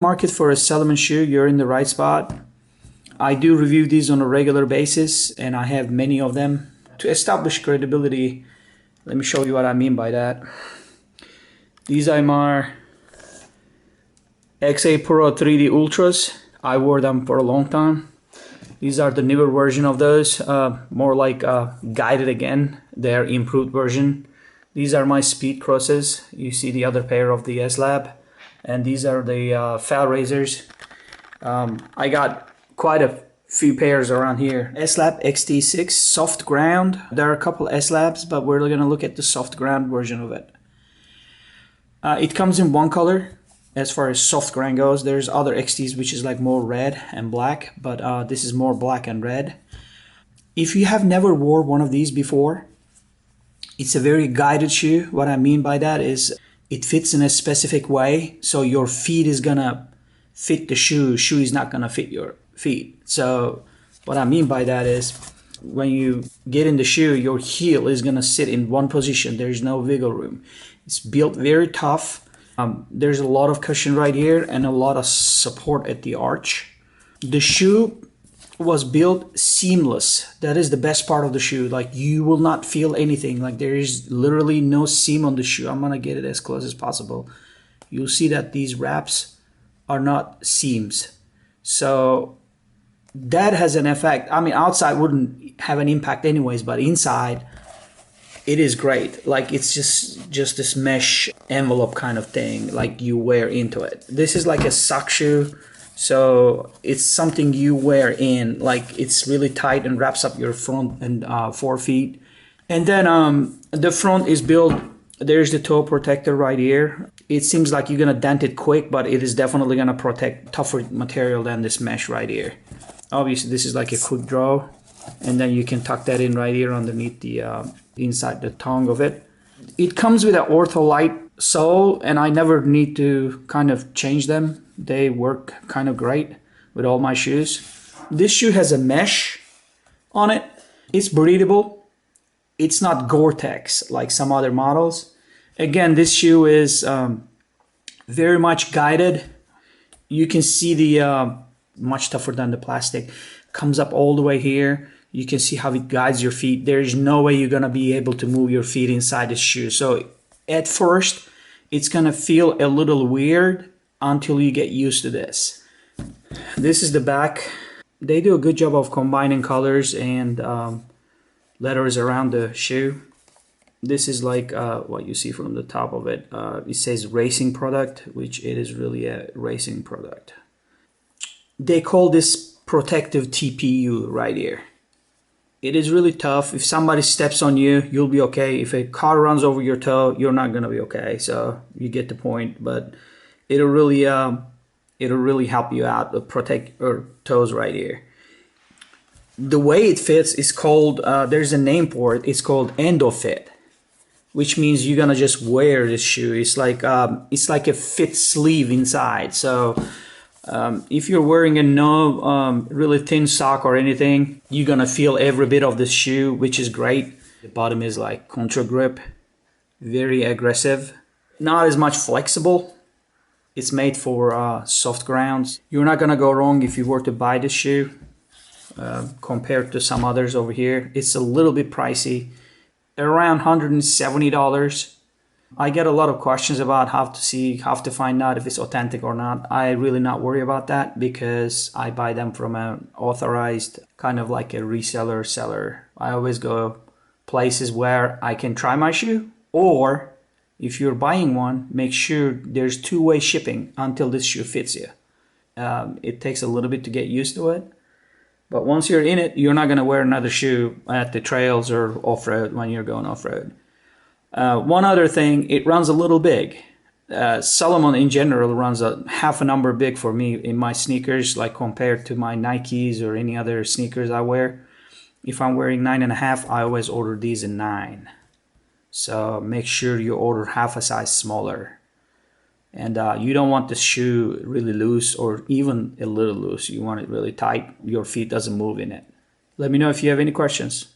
Market for a Salomon shoe, you're in the right spot. I do review these on a regular basis and I have many of them. To establish credibility, let me show you what I mean by that. These are my XA Pro 3D Ultras. I wore them for a long time. These are the newer version of those, more like guided again, their improved version. These are my speed crosses. You see the other pair of the S-Lab. And these are the fell razors. I got quite a few pairs around here. S-Lab XT6 Softground. There are a couple S-Labs, but we're going to look at the Softground version of it. It comes in one color as far as Softground goes. There's other XTs which is like more red and black, but this is more black and red. If you have never wore one of these before, it's a very guided shoe. What I mean by that is it fits in a specific way, so your feet is gonna fit the shoe. Shoe is not gonna fit your feet. So what I mean by that is when you get in the shoe, your heel is gonna sit in one position. There's no wiggle room. It's built very tough. There's a lot of cushion right here and a lot of support at the arch. The shoe was built seamless. That is the best part of the shoe. Like, you will not feel anything. Like, there is literally no seam on the shoe. I'm gonna get it as close as possible. You'll see that these wraps are not seams. So that has an effect. I mean, outside wouldn't have an impact anyways, but inside it is great. Like, it's just this mesh envelope kind of thing, like you wear into it. This is like a sock shoe. So it's something you wear in, like it's really tight and wraps up your front and forefeet. And then the front is built, there's the toe protector right here. It seems like you're gonna dent it quick, but it is definitely gonna protect tougher material than this mesh right here. Obviously this is like a quick draw, and then you can tuck that in right here underneath the inside the tongue of it. It comes with an Ortholite sole, and I never need to kind of change them. They work kind of great with all my shoes. This shoe has a mesh on it. It's breathable. It's not Gore-Tex like some other models. Again, this shoe is very much guided. You can see the much tougher than the plastic. Comes up all the way here. You can see how it guides your feet. There's no way you're gonna be able to move your feet inside this shoe. So at first, it's gonna feel a little weird until you get used to this. This is the back. They do a good job of combining colors and letters around the shoe. This is like what you see from the top of it. It says racing product, which it is really a racing product. They call this protective TPU right here. It is really tough. If somebody steps on you, you'll be okay. If a car runs over your toe, you're not gonna be okay. So you get the point, but it'll really help you out to protect your toes right here. The way it fits is called, there's a name for it. It's called ENDOFIT, which means you're gonna just wear this shoe. It's like a fit sleeve inside. So if you're wearing a no really thin sock or anything, you're gonna feel every bit of this shoe, which is great. The bottom is like Contragrip, very aggressive, not as much flexible. It's made for soft grounds. You're not gonna go wrong if you were to buy this shoe compared to some others over here. It's a little bit pricey, around $170. I get a lot of questions about how to find out if it's authentic or not. I really not worry about that because I buy them from an authorized, kind of like a reseller seller. I always go places where I can try my shoe, or if you're buying one, make sure there's two-way shipping until this shoe fits you. It takes a little bit to get used to it, but once you're in it, you're not gonna wear another shoe at the trails or off-road when you're going off-road. One other thing, it runs a little big. Salomon in general runs a half a number big for me in my sneakers, like compared to my Nikes or any other sneakers I wear. If I'm wearing 9.5, I always order these in 9. So make sure you order half a size smaller. And you don't want the shoe really loose or even a little loose. You want it really tight. Your feet doesn't move in it. Let me know if you have any questions.